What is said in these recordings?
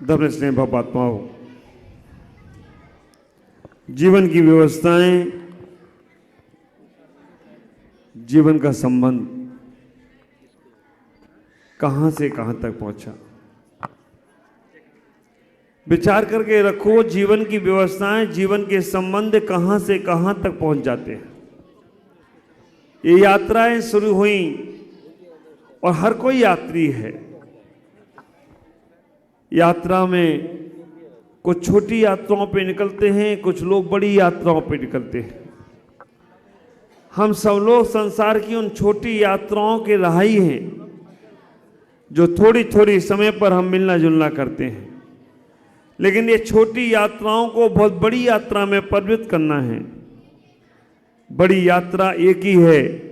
धर्म स्नेह भावात्माओं, जीवन की व्यवस्थाएं, जीवन का संबंध कहां से कहां तक पहुंचा। विचार करके रखो, जीवन की व्यवस्थाएं, जीवन के संबंध कहां से कहां तक पहुंच जाते हैं। ये यात्राएं शुरू हुई और हर कोई यात्री है। यात्रा में कुछ छोटी यात्राओं पे निकलते हैं, कुछ लोग बड़ी यात्राओं पे निकलते हैं। हम सब लोग संसार की उन छोटी यात्राओं के राही हैं जो थोड़ी थोड़ी समय पर हम मिलना जुलना करते हैं। लेकिन ये छोटी यात्राओं को बहुत बड़ी यात्रा में परिवर्तित करना है। बड़ी यात्रा एक ही है।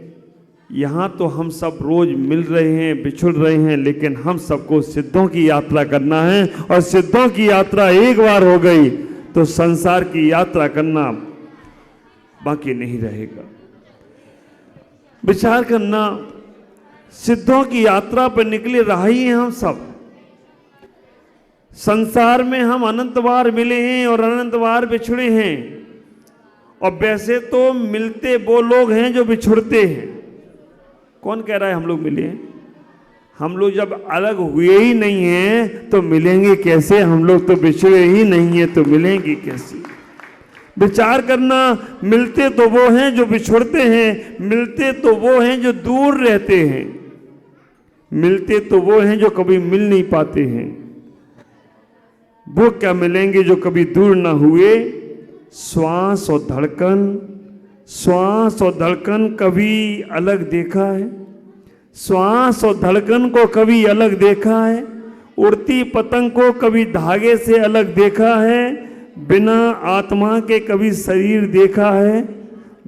यहाँ तो हम सब रोज मिल रहे हैं, बिछुड़ रहे हैं, लेकिन हम सबको सिद्धों की यात्रा करना है। और सिद्धों की यात्रा एक बार हो गई तो संसार की यात्रा करना बाकी नहीं रहेगा। विचार करना, सिद्धों की यात्रा पर निकले राही हैं हम सब। संसार में हम अनंत बार मिले हैं और अनंत बार बिछुड़े हैं। और वैसे तो मिलते वो लोग हैं जो बिछुड़ते हैं। कौन कह रहा है हम लोग मिले हैं? हम लोग जब अलग हुए ही नहीं हैं तो मिलेंगे कैसे? हम लोग तो बिछड़े ही नहीं है तो मिलेंगे कैसे? विचार करना, मिलते तो वो हैं जो बिछुड़ते हैं, मिलते तो वो हैं जो दूर रहते हैं, मिलते तो वो हैं जो कभी मिल नहीं पाते हैं। वो क्या मिलेंगे जो कभी दूर ना हुए? श्वास और धड़कन, श्वास और धड़कन कभी अलग देखा है? श्वास और धड़कन को कभी अलग देखा है? उड़ती पतंग को कभी धागे से अलग देखा है? बिना आत्मा के कभी शरीर देखा है?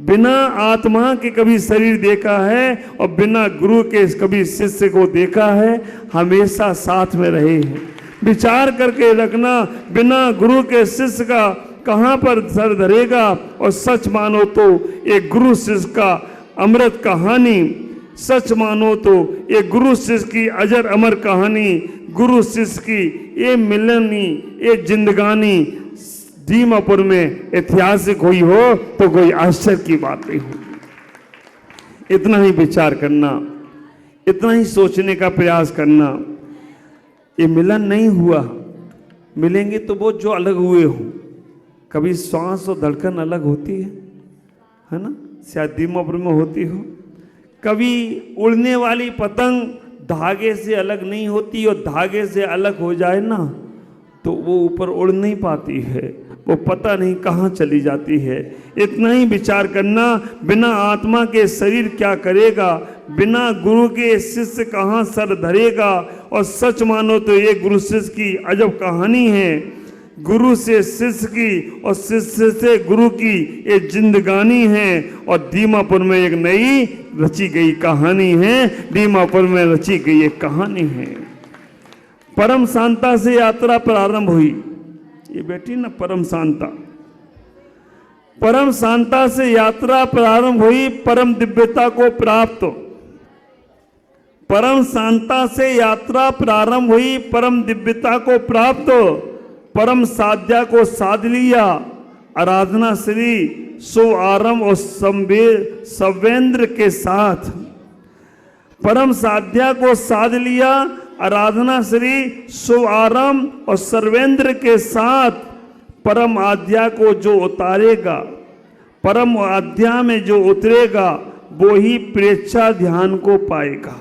बिना आत्मा के कभी शरीर देखा है? और बिना गुरु के कभी शिष्य को देखा है? हमेशा साथ में रहे हैं। विचार करके रखना, बिना गुरु के शिष्य का कहां पर सर धरेगा? और सच मानो तो एक गुरु शिष्य का अमृत कहानी, सच मानो तो एक गुरु शिष्य की अजर अमर कहानी, गुरु शिष्य की ये मिलनी, ये जिंदगानी दीमापुर में ऐतिहासिक हुई हो तो कोई आश्चर्य की बात नहीं होगी। इतना ही विचार करना, इतना ही सोचने का प्रयास करना। ये मिलन नहीं हुआ, मिलेंगे तो वो जो अलग हुए हो। कभी श्वास और धड़कन अलग होती है ना? शायद दीमापुर में होती हो। कभी उड़ने वाली पतंग धागे से अलग नहीं होती, और धागे से अलग हो जाए ना तो वो ऊपर उड़ नहीं पाती है, वो पता नहीं कहाँ चली जाती है। इतना ही विचार करना, बिना आत्मा के शरीर क्या करेगा? बिना गुरु के शिष्य कहाँ सर धरेगा? और सच मानो तो ये गुरु शिष्य की अजब कहानी है। गुरु से शिष्य की और शिष्य से गुरु की ये जिंदगानी है। और दीमापुर में एक नई रची गई कहानी है। दीमापुर में रची गई एक कहानी है। परम शांता से यात्रा प्रारंभ हुई। ये बेटी ना, परम शांता, परम शांता से यात्रा प्रारंभ हुई, परम दिव्यता को प्राप्त। परम शांता से यात्रा प्रारंभ हुई, परम दिव्यता को प्राप्त। परम साध्या को साध लिया, आराधना श्री शुभ आरंभ और सवेंद्र के साथ। परम साध्या को साध लिया, आराधना श्री शुभ आरंभ और सर्वेंद्र के साथ। परम आध्या को जो उतारेगा, परम आध्या में जो उतरेगा, वो ही प्रेच्छा ध्यान को पाएगा।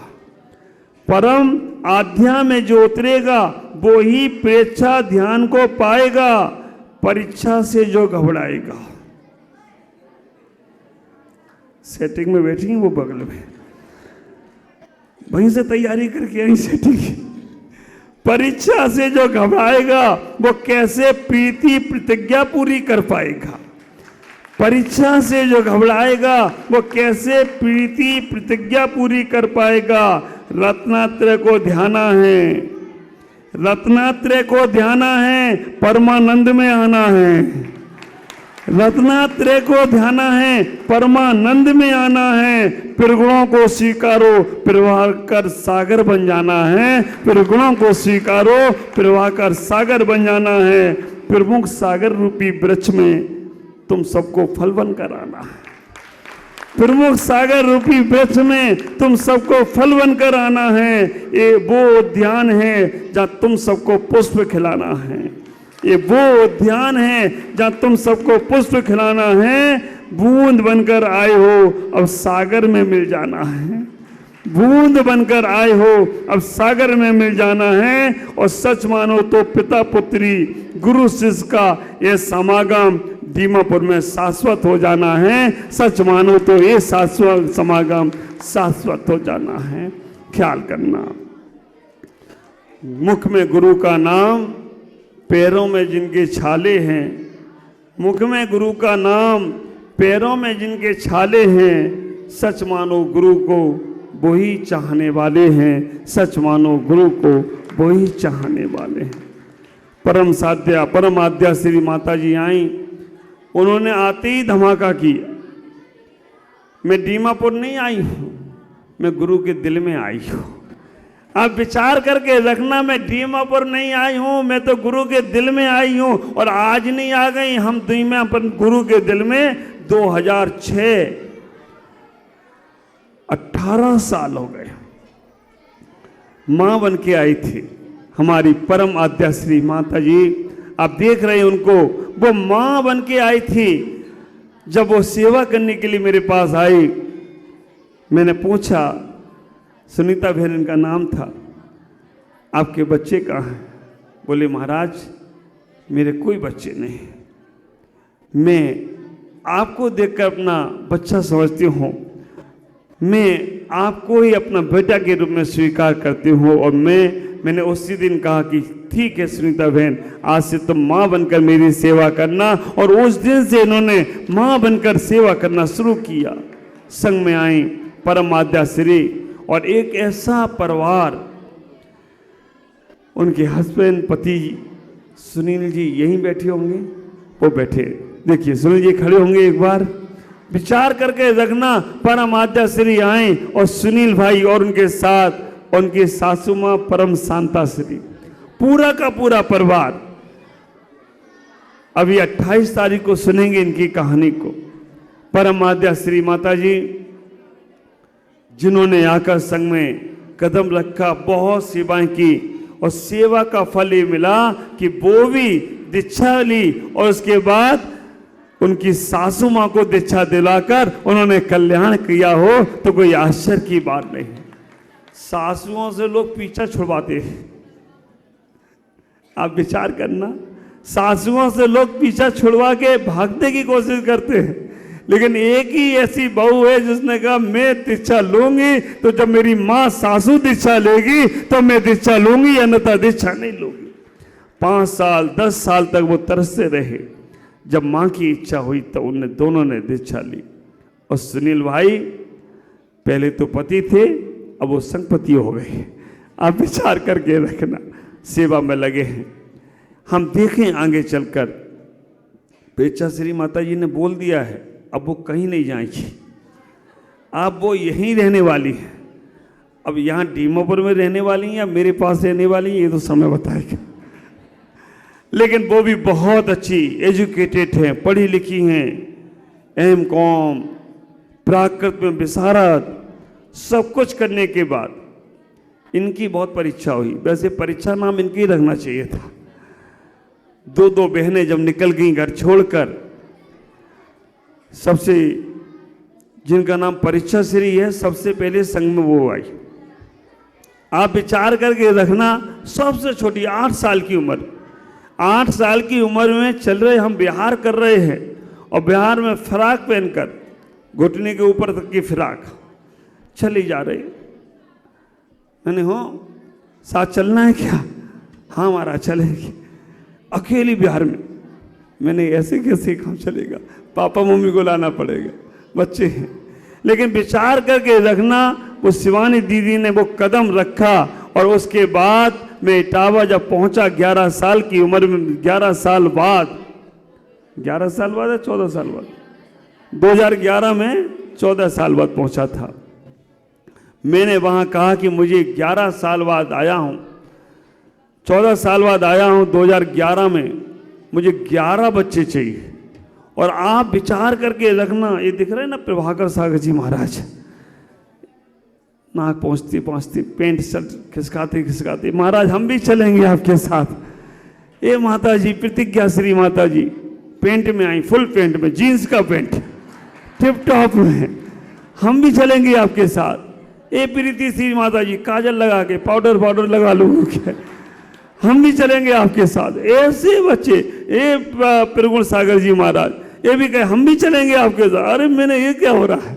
परम आध्या में जो उतरेगा वो ही प्रेच्छा ध्यान को पाएगा। परीक्षा से जो घबराएगा, सेटिंग में बैठी वो बगल में, वहीं से तैयारी करके आई सेटिंग। परीक्षा से जो घबराएगा वो कैसे प्रीति प्रतिज्ञा पूरी कर पाएगा? परीक्षा से जो घबराएगा वो कैसे प्रीति प्रतिज्ञा पूरी कर पाएगा? रत्नात्रय को ध्याना है, रत्नात्रय को ध्याना है, परमानंद में आना है। रत्नात्रय को ध्याना है, परमानंद में आना है, फिर गुणों को स्वीकारो, प्रवाह कर सागर बन जाना है। फिर गुणों को स्वीकारो, प्रवाह कर सागर बन जाना है। प्रमुख सागर रूपी वृक्ष में तुम सबको फल बनकर आना है। प्रमुख सागर रूपी वृक्ष में तुम सबको फल बनकर आना है। ये वो उद्यान है जहाँ तुम सबको पुष्प खिलाना है। ये वो उद्यान है जहाँ तुम सबको पुष्प खिलाना है। बूंद बनकर आए हो, अब सागर में मिल जाना है। बूंद बनकर आए हो, अब सागर में मिल जाना है। और सच मानो तो पिता पुत्री गुरु शिष्य का ये समागम दीमापुर में शाश्वत हो जाना है। सच मानो तो ये शाश्वत समागम शाश्वत हो जाना है। ख्याल करना, मुख में गुरु का नाम, पैरों में जिनके छाले हैं। मुख में गुरु का नाम, पैरों में जिनके छाले हैं। सच मानो गुरु को वही चाहने वाले हैं। सच मानो गुरु को वही चाहने वाले हैं। परम साध्या परम आद्या श्री माता जी आई, उन्होंने आते ही धमाका किया। मैं दीमापुर नहीं आई हूँ, मैं गुरु के दिल में आई हूँ। आप विचार करके रखना, मैं दीमापुर नहीं आई हूँ, मैं तो गुरु के दिल में आई हूँ। और आज नहीं आ गई, हम दीमापुर गुरु के दिल में 2006 18 साल हो गए। माँ बन के आई थी हमारी परम आद्या श्री माता जी। आप देख रहे हैं उनको, वो माँ बन के आई थी। जब वो सेवा करने के लिए मेरे पास आई, मैंने पूछा, सुनीता बहन इनका नाम था, आपके बच्चे कहाँ हैं? बोले महाराज मेरे कोई बच्चे नहीं, मैं आपको देखकर अपना बच्चा समझती हूँ, मैं आपको ही अपना बेटा के रूप में स्वीकार करती हूँ। और मैंने उसी दिन कहा कि ठीक है सुनीता बहन, आज से तुम माँ बनकर मेरी सेवा करना। और उस दिन से इन्होंने माँ बनकर सेवा करना शुरू किया। संग में आई परम आद्या श्री और एक ऐसा परिवार, उनके हस्बैंड पति सुनील जी यहीं बैठे होंगे, वो बैठे, देखिए सुनील जी खड़े होंगे। एक बार विचार करके रखना, परम आद्या श्री आए और सुनील भाई और उनके साथ उनकी सासू माँ परम शांता श्री, पूरा का पूरा परिवार। अभी 28 तारीख को सुनेंगे इनकी कहानी को। परम आद्या श्री माता जी जिन्होंने आकर संग में कदम रखा, बहुत सेवाएं की और सेवा का फल ये मिला कि वो भी दीक्षा ली और उसके बाद उनकी सासू माँ को दीक्षा दिलाकर उन्होंने कल्याण किया हो तो कोई आश्चर्य की बात नहीं। सासुओं से लोग पीछा छुड़वाते हैं, आप विचार करना, सासुओं से लोग पीछा छुड़वा के भागने की कोशिश करते हैं। लेकिन एक ही ऐसी बहू है जिसने कहा मैं दीक्षा लूंगी, तो जब मेरी माँ सासू दीक्षा लेगी तो मैं दीक्षा लूंगी, अन्यथा दीक्षा नहीं लूंगी। 5 साल 10 साल तक वो तरसते रहे। जब माँ की इच्छा हुई तो उन्हें दोनों ने दीक्षा ली। और सुनील भाई पहले तो पति थे, अब वो संगपति हो गए। आप विचार करके रखना, सेवा में लगे हैं। हम देखें आगे चलकर, पेचा श्री माता जी ने बोल दिया है अब वो कहीं नहीं जाएंगी, अब वो यहीं रहने वाली है। अब यहाँ दीमापुर में रहने वाली हैं या मेरे पास रहने वाली हैं, ये तो समय बताएगा। लेकिन वो भी बहुत अच्छी एजुकेटेड हैं, पढ़ी लिखी हैं, M.Com, प्राकृत में विशारद, सब कुछ करने के बाद इनकी बहुत परीक्षा हुई। वैसे परीक्षा नाम इनकी ही रखना चाहिए था। 2 बहनें जब निकल गई घर छोड़कर, सबसे जिनका नाम परीक्षा श्री है, सबसे पहले संग में वो आई। आप विचार करके रखना, सबसे छोटी 8 साल की उम्र, 8 साल की उम्र में चल रहे हम बिहार कर रहे हैं और बिहार में फ्राक पहनकर, घुटने के ऊपर तक की फ्राक, चली जा रही। मैंने हो साथ चलना है क्या? हाँ हमारा चलेगी। अकेली बिहार में, मैंने ऐसे कैसे काम चलेगा, पापा मम्मी को लाना पड़ेगा, बच्चे हैं। लेकिन विचार करके रखना, वो शिवानी दीदी ने वो कदम रखा और उसके बाद मैं इटावा जब पहुंचा 11 साल की उम्र में, 11 साल बाद 11 साल बाद या 14 साल बाद, 2011 में 14 साल बाद पहुंचा था। मैंने वहां कहा कि मुझे 11 साल बाद आया हूं, 14 साल बाद आया हूं 2011 में, मुझे 11 बच्चे चाहिए। और आप विचार करके रखना, ये दिख रहे हैं ना प्रभाकर सागर जी महाराज, नाक पहुंचती पहुंचती पेंट शर्ट खिसकाते खिसकाते, महाराज हम भी चलेंगे आपके साथ। ये माता जी प्रतिज्ञा श्री माता जी पेंट में आई, फुल पेंट में, जीन्स का पेंट, टिप टॉप में, हम भी चलेंगे आपके साथ। ये प्रीति श्री माता जी काजल लगा के पाउडर लगा लूंगा क्या, हम भी चलेंगे आपके साथ। ऐसे बच्चे, ये प्रगुण सागर जी महाराज, ये भी कहे हम भी चलेंगे आपके साथ। अरे मैंने, ये क्या हो रहा है?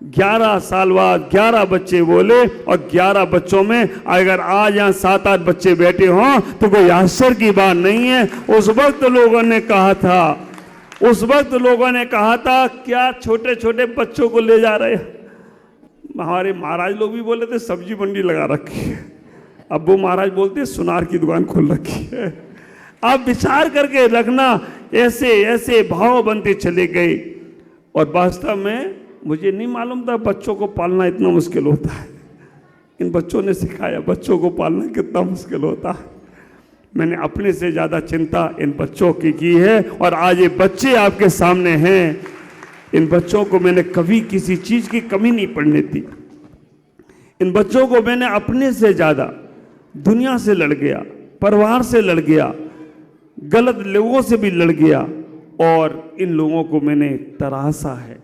11 साल बाद 11 बच्चे बोले, और 11 बच्चों में अगर आज यहाँ 7-8 बच्चे बैठे हों तो कोई आश्चर्य की बात नहीं है। उस वक्त लोगों ने कहा था, क्या छोटे छोटे बच्चों को ले जा रहे हैं। हमारे महाराज लोग भी बोले थे सब्जी मंडी लगा रखी है, अब वो महाराज बोलते सुनार की दुकान खोल रखी है। आप विचार करके रखना, ऐसे ऐसे भाव बनते चले गए। और वास्तव में मुझे नहीं मालूम था बच्चों को पालना इतना मुश्किल होता है। इन बच्चों ने सिखाया बच्चों को पालना कितना मुश्किल होता है। मैंने अपने से ज़्यादा चिंता इन बच्चों की है, और आज ये बच्चे आपके सामने हैं। इन बच्चों को मैंने कभी किसी चीज़ की कमी नहीं पड़ने दी। इन बच्चों को मैंने अपने से ज़्यादा दुनिया से लड़ गया, परिवार से लड़ गया, गलत लोगों से भी लड़ गया, और इन लोगों को मैंने तराशा है,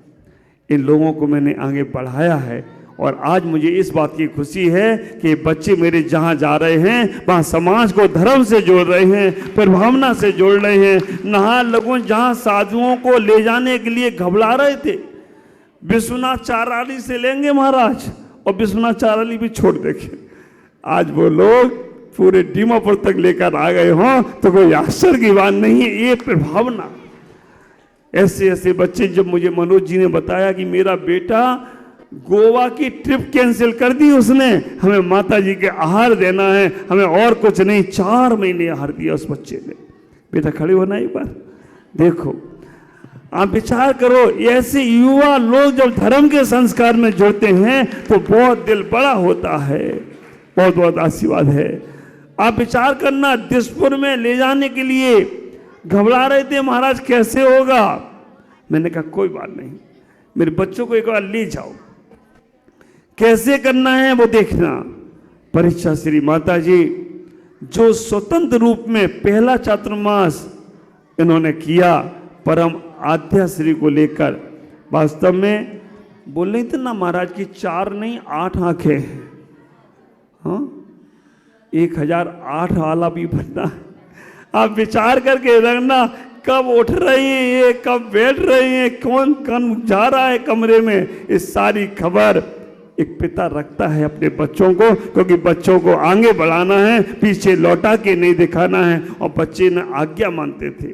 इन लोगों को मैंने आगे बढ़ाया है। और आज मुझे इस बात की खुशी है कि बच्चे मेरे जहाँ जा रहे हैं वहाँ समाज को धर्म से जोड़ रहे हैं, प्रभावना से जोड़ रहे हैं। नहा लगो जहाँ साधुओं को ले जाने के लिए घबरा रहे थे, विश्वनाथ चाराली से लेंगे महाराज, और विश्वनाथ चाराली भी छोड़ देंगे, आज वो लोग पूरे दीमापुर तक लेकर आ गए हों तो कोई आश्चर्य की बात नहीं है। ये प्रभावना, ऐसे ऐसे बच्चे। जब मुझे मनोज जी ने बताया कि मेरा बेटा गोवा की ट्रिप कैंसिल कर दी उसने, हमें माता जी के आहार देना है, हमें और कुछ नहीं, 4 महीने आहार दिया उस बच्चे ने। बेटा खड़े होना एक बार, देखो आप विचार करो, ऐसे युवा लोग जब धर्म के संस्कार में जुड़ते हैं तो बहुत दिल बड़ा होता है, बहुत बहुत आशीर्वाद है। आप विचार करना, दिसपुर में ले जाने के लिए घबरा रहे थे महाराज कैसे होगा। मैंने कहा कोई बात नहीं, मेरे बच्चों को एक बार ले जाओ, कैसे करना है वो देखना। परीक्षा श्री माता जी जो स्वतंत्र रूप में पहला चातुर्मास इन्होंने किया परम आध्या श्री को लेकर, वास्तव में बोल रहे थे ना महाराज की 4 नहीं 8 आंखें हैं। हाँ, 1008 वाला भी बनना। आप विचार करके रखना, कब उठ रही हैं ये, कब बैठ रही हैं, कौन जा रहा है कमरे में, इस सारी खबर एक पिता रखता है अपने बच्चों को, क्योंकि बच्चों को आगे बढ़ाना है, पीछे लौटा के नहीं दिखाना है। और बच्चे ने आज्ञा मानते थे,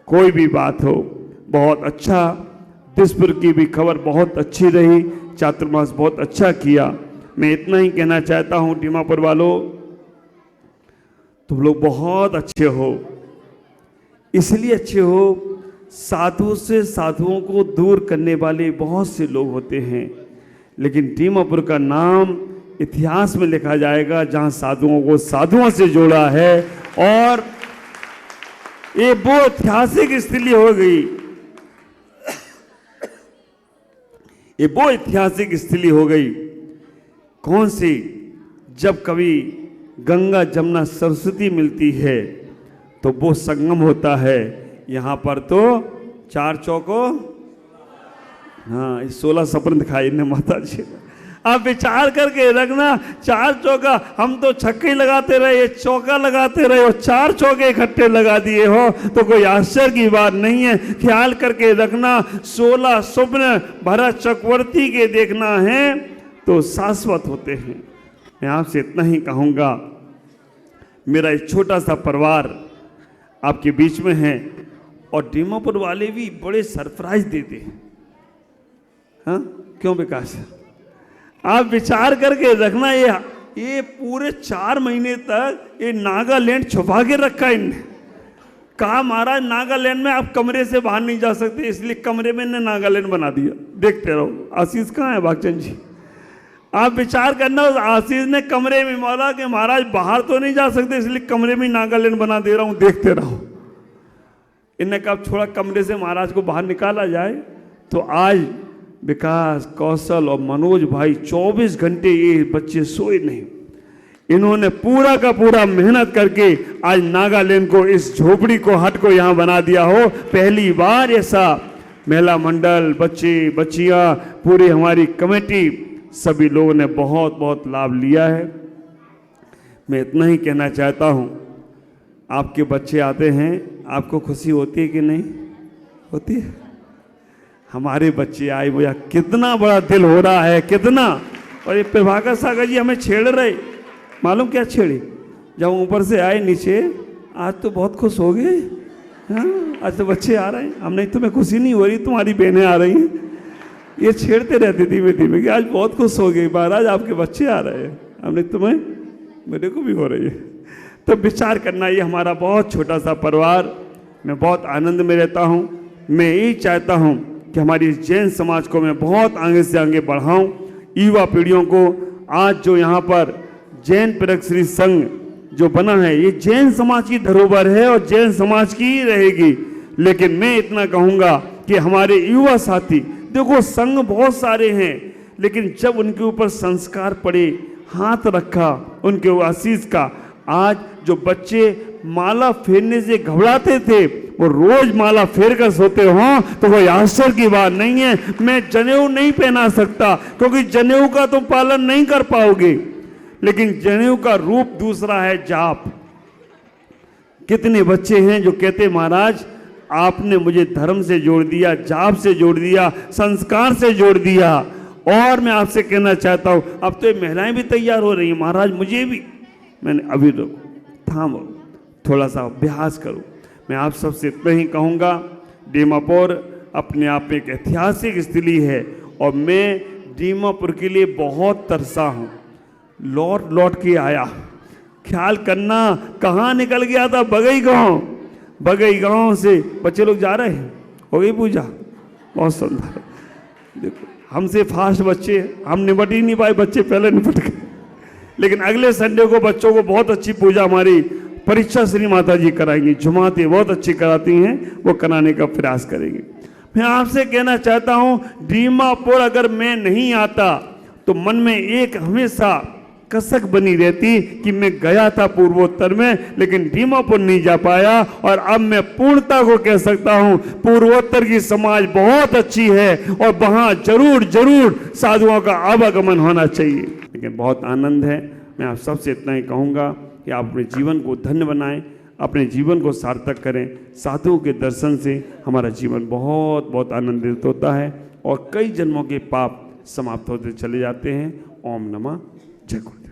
कोई भी बात हो। बहुत अच्छा, दिसपुर की भी खबर बहुत अच्छी रही, चातुर्मास बहुत अच्छा किया। मैं इतना ही कहना चाहता हूँ, दीमापुर वालों तुम लोग बहुत अच्छे हो। इसलिए अच्छे हो, साधु से साधुओं को दूर करने वाले बहुत से लोग होते हैं, लेकिन दीमापुर का नाम इतिहास में लिखा जाएगा जहां साधुओं को साधुओं से जोड़ा है। और ये वो ऐतिहासिक स्थली हो गई, ये वो ऐतिहासिक स्थली हो गई। कौन सी? जब कभी गंगा जमुना सरस्वती मिलती है तो वो संगम होता है। यहाँ पर तो 4 चौको, हाँ 16 सपन दिखाई ने माता जी। आप विचार करके रखना, 4 चौका, हम तो छक्के लगाते रहे, चौका लगाते रहे, और 4 चौके इकट्ठे लगा दिए हो तो कोई आश्चर्य की बात नहीं है। ख्याल करके रखना, 16 स्वप्न भरत चक्रवर्ती के देखना है तो शाश्वत होते हैं। मैं आपसे इतना ही कहूँगा, मेरा एक छोटा सा परिवार आपके बीच में है, और दीमापुर वाले भी बड़े सरप्राइज देते हैं। हाँ क्यों विकास? आप विचार करके रखना, ये पूरे 4 महीने तक ये नागालैंड छुपा के रखा इनने। कहा महाराज नागालैंड में आप कमरे से बाहर नहीं जा सकते, इसलिए कमरे में ने नागालैंड बना दिया। देखते रहो। आशीष कहाँ है भागचंद जी? आप विचार करना, उस आशीष ने कमरे में बोला कि महाराज बाहर तो नहीं जा सकते, इसलिए कमरे में नागालैंड बना दे रहा हूं, देखते रहो। इन्हें कहा थोड़ा कमरे से महाराज को बाहर निकाला जाए। तो आज विकास, कौशल और मनोज भाई 24 घंटे ये बच्चे सोए नहीं। इन्होंने पूरा का पूरा मेहनत करके आज नागालैंड को, इस झोपड़ी को, हट को यहाँ बना दिया हो। पहली बार ऐसा महिला मंडल, बच्चे बच्चियाँ, पूरी हमारी कमेटी, सभी लोगों ने बहुत बहुत लाभ लिया है। मैं इतना ही कहना चाहता हूँ, आपके बच्चे आते हैं, आपको खुशी होती है कि नहीं होती है? हमारे बच्चे आए, मुझे कितना बड़ा दिल हो रहा है, कितना। और ये प्रभाकर सागर जी हमें छेड़ रहे, मालूम क्या छेड़े? जब ऊपर से आए नीचे, आज तो बहुत खुश हो गए। हाँ, आज तो बच्चे आ रहे हैं। हम नहीं, तुम्हें खुशी नहीं हो रही, तुम्हारी बहनें आ रही हैं। ये छेड़ते रहते धीमे धीमे कि आज बहुत खुश हो गई महाराज, आपके बच्चे आ रहे हैं। हमने तुम्हें, मेरे को भी हो रही है। तो विचार करना, ये हमारा बहुत छोटा सा परिवार, मैं बहुत आनंद में रहता हूँ। मैं यही चाहता हूँ कि हमारी जैन समाज को मैं बहुत आगे से आगे बढ़ाऊँ, युवा पीढ़ियों को। आज जो यहाँ पर जैन प्रेरक श्री संघ जो बना है, ये जैन समाज की धरोहर है और जैन समाज की ही रहेगी। लेकिन मैं इतना कहूँगा कि हमारे युवा साथी, देखो संघ बहुत सारे हैं, लेकिन जब उनके ऊपर संस्कार पड़े, हाथ रखा उनके आशीष का, आज जो बच्चे माला फेरने से घबराते थे, वो रोज माला फेर कर सोते हो, तो कोई आश्चर्य की बात नहीं है। मैं जनेऊ नहीं पहना सकता, क्योंकि जनेऊ का तुम पालन नहीं कर पाओगे, लेकिन जनेऊ का रूप दूसरा है, जाप। कितने बच्चे हैं जो कहते महाराज आपने मुझे धर्म से जोड़ दिया, जाप से जोड़ दिया, संस्कार से जोड़ दिया। और मैं आपसे कहना चाहता हूं, अब तो ये महिलाएं भी तैयार हो रही हैं, महाराज मुझे भी। मैंने अभी थामो, थोड़ा सा अभ्यास करो। मैं आप सबसे इतना ही कहूँगा, दीमापुर अपने आप में एक ऐतिहासिक स्थली है और मैं दीमापुर के लिए बहुत तरसा हूँ। लौट लौट के आया, ख्याल करना कहाँ निकल गया था, बगई गाँव। बगई गांव से बच्चे लोग जा रहे हैं, हो गई पूजा, बहुत सुंदर। देखो हमसे फास्ट बच्चे, हम निपट ही नहीं पाए, बच्चे पहले निपट गए। लेकिन अगले संडे को बच्चों को बहुत अच्छी पूजा हमारी परीक्षा श्री माता जी कराएंगी, जुमाते बहुत अच्छी कराती हैं, वो कराने का प्रयास करेंगे। मैं आपसे कहना चाहता हूँ, दीमापुर अगर मैं नहीं आता तो मन में एक हमेशा कसक बनी रहती कि मैं गया था पूर्वोत्तर में, लेकिन दीमापुर नहीं जा पाया। और अब मैं पूर्णता को कह सकता हूं, पूर्वोत्तर की समाज बहुत अच्छी है और वहां जरूर जरूर साधुओं का आवागमन होना चाहिए। लेकिन बहुत आनंद है। मैं आप सबसे इतना ही कहूँगा कि आप अपने जीवन को धन्य बनाएं, अपने जीवन को सार्थक करें। साधुओं के दर्शन से हमारा जीवन बहुत बहुत आनंदित होता है और कई जन्मों के पाप समाप्त होते चले जाते हैं। ओम नमः जय गुरुदेव।